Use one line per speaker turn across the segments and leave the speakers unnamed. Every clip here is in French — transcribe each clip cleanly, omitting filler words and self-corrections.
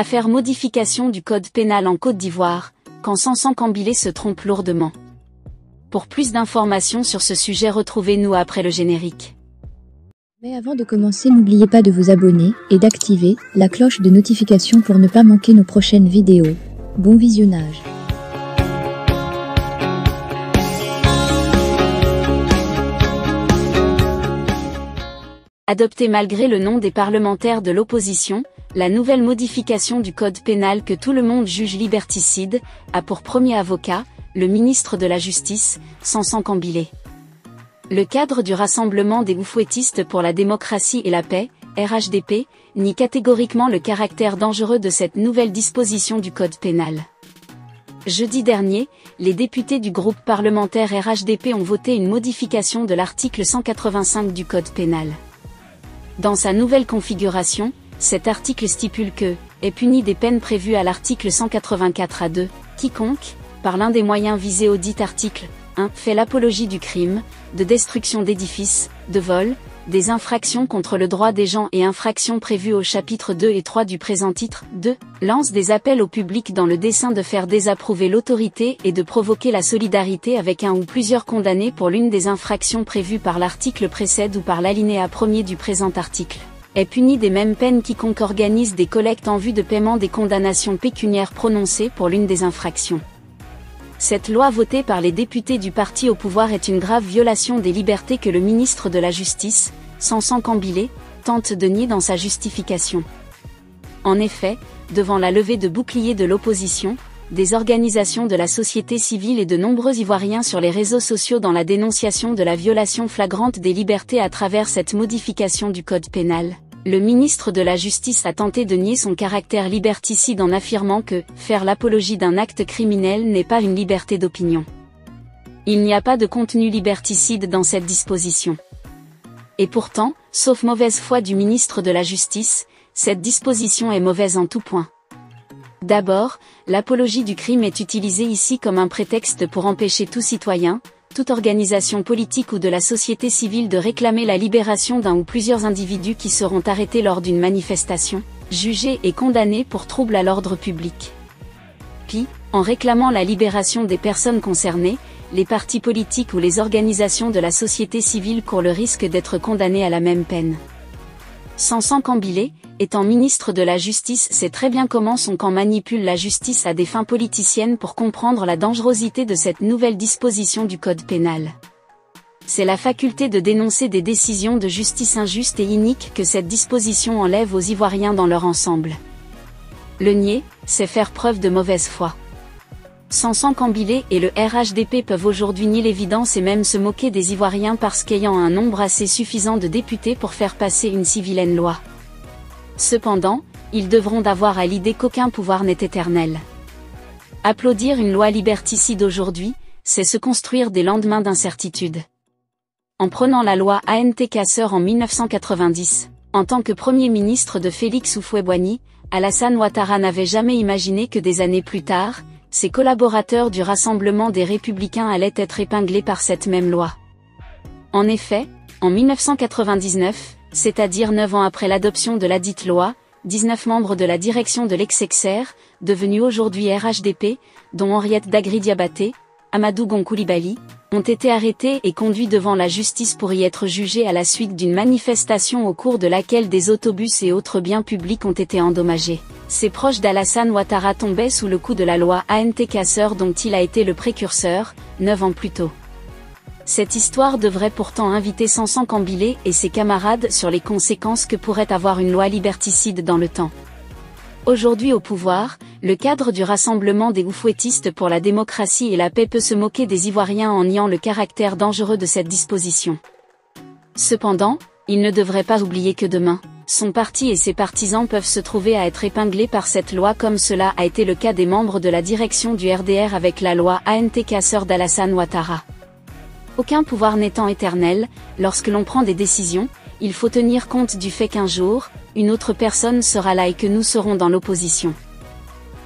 Affaire modification du code pénal en Côte d'Ivoire, quand Sansan Cambilé se trompe lourdement. Pour plus d'informations sur ce sujet, retrouvez-nous après le générique.
Mais avant de commencer, n'oubliez pas de vous abonner et d'activer la cloche de notification pour ne pas manquer nos prochaines vidéos. Bon visionnage.
Adoptée malgré le nom des parlementaires de l'opposition, la nouvelle modification du code pénal que tout le monde juge liberticide, a pour premier avocat, le ministre de la Justice, Sansan Cambilé. Le cadre du Rassemblement des Oufouettistes pour la démocratie et la paix, RHDP, nie catégoriquement le caractère dangereux de cette nouvelle disposition du code pénal. Jeudi dernier, les députés du groupe parlementaire RHDP ont voté une modification de l'article 185 du code pénal. Dans sa nouvelle configuration, cet article stipule que, est puni des peines prévues à l'article 184A2, quiconque, par l'un des moyens visés au dit article, 1. Fait l'apologie du crime, de destruction d'édifices, de vol, des infractions contre le droit des gens et infractions prévues au chapitre 2 et 3 du présent titre, 2. Lance des appels au public dans le dessein de faire désapprouver l'autorité et de provoquer la solidarité avec un ou plusieurs condamnés pour l'une des infractions prévues par l'article précède ou par l'alinéa 1er du présent article. Est puni des mêmes peines quiconque organise des collectes en vue de paiement des condamnations pécuniaires prononcées pour l'une des infractions. Cette loi votée par les députés du parti au pouvoir est une grave violation des libertés que le ministre de la Justice, Sansan Cambilé, tente de nier dans sa justification. En effet, devant la levée de boucliers de l'opposition, des organisations de la société civile et de nombreux Ivoiriens sur les réseaux sociaux dans la dénonciation de la violation flagrante des libertés à travers cette modification du code pénal, le ministre de la Justice a tenté de nier son caractère liberticide en affirmant que faire l'apologie d'un acte criminel n'est pas une liberté d'opinion. Il n'y a pas de contenu liberticide dans cette disposition. Et pourtant, sauf mauvaise foi du ministre de la Justice, cette disposition est mauvaise en tout point. D'abord, l'apologie du crime est utilisée ici comme un prétexte pour empêcher tout citoyen, toute organisation politique ou de la société civile de réclamer la libération d'un ou plusieurs individus qui seront arrêtés lors d'une manifestation, jugés et condamnés pour trouble à l'ordre public. Puis, en réclamant la libération des personnes concernées, les partis politiques ou les organisations de la société civile courent le risque d'être condamnés à la même peine. Sansan Cambilé, étant ministre de la Justice, sait très bien comment son camp manipule la justice à des fins politiciennes pour comprendre la dangerosité de cette nouvelle disposition du code pénal. C'est la faculté de dénoncer des décisions de justice injustes et iniques que cette disposition enlève aux Ivoiriens dans leur ensemble. Le nier, c'est faire preuve de mauvaise foi. Sansan Cambilé et le RHDP peuvent aujourd'hui nier l'évidence et même se moquer des Ivoiriens parce qu'ayant un nombre assez suffisant de députés pour faire passer une si vilaine loi. Cependant, ils devront avoir à l'idée qu'aucun pouvoir n'est éternel. Applaudir une loi liberticide aujourd'hui, c'est se construire des lendemains d'incertitude. En prenant la loi ANT-Casseur en 1990, en tant que Premier ministre de Félix Houphouët-Boigny, Alassane Ouattara n'avait jamais imaginé que des années plus tard, ses collaborateurs du Rassemblement des Républicains allaient être épinglés par cette même loi. En effet, en 1999, c'est-à-dire 9 ans après l'adoption de ladite loi, 19 membres de la direction de l'Execser, devenus aujourd'hui RHDP, dont Henriette Dagri Diabaté, Amadou Gon Coulibaly, ont été arrêtés et conduits devant la justice pour y être jugés à la suite d'une manifestation au cours de laquelle des autobus et autres biens publics ont été endommagés. Ses proches d'Alassane Ouattara tombaient sous le coup de la loi ANT-Casseur dont il a été le précurseur, 9 ans plus tôt. Cette histoire devrait pourtant inviter Sansan Cambilé et ses camarades sur les conséquences que pourrait avoir une loi liberticide dans le temps. Aujourd'hui au pouvoir, le cadre du Rassemblement des Oufouettistes pour la démocratie et la paix peut se moquer des Ivoiriens en niant le caractère dangereux de cette disposition. Cependant, il ne devrait pas oublier que demain, son parti et ses partisans peuvent se trouver à être épinglés par cette loi comme cela a été le cas des membres de la direction du RDR avec la loi ANT-Casseur d'Alassane Ouattara. Aucun pouvoir n'étant éternel, lorsque l'on prend des décisions, il faut tenir compte du fait qu'un jour, une autre personne sera là et que nous serons dans l'opposition.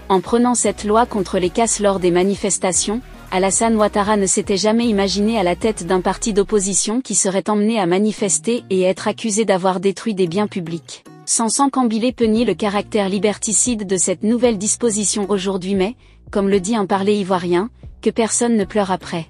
En prenant cette loi contre les casses lors des manifestations, Alassane Ouattara ne s'était jamais imaginé à la tête d'un parti d'opposition qui serait emmené à manifester et être accusé d'avoir détruit des biens publics. Sansan Cambilé peut nier le caractère liberticide de cette nouvelle disposition aujourd'hui mais, comme le dit un parler ivoirien, que personne ne pleure après.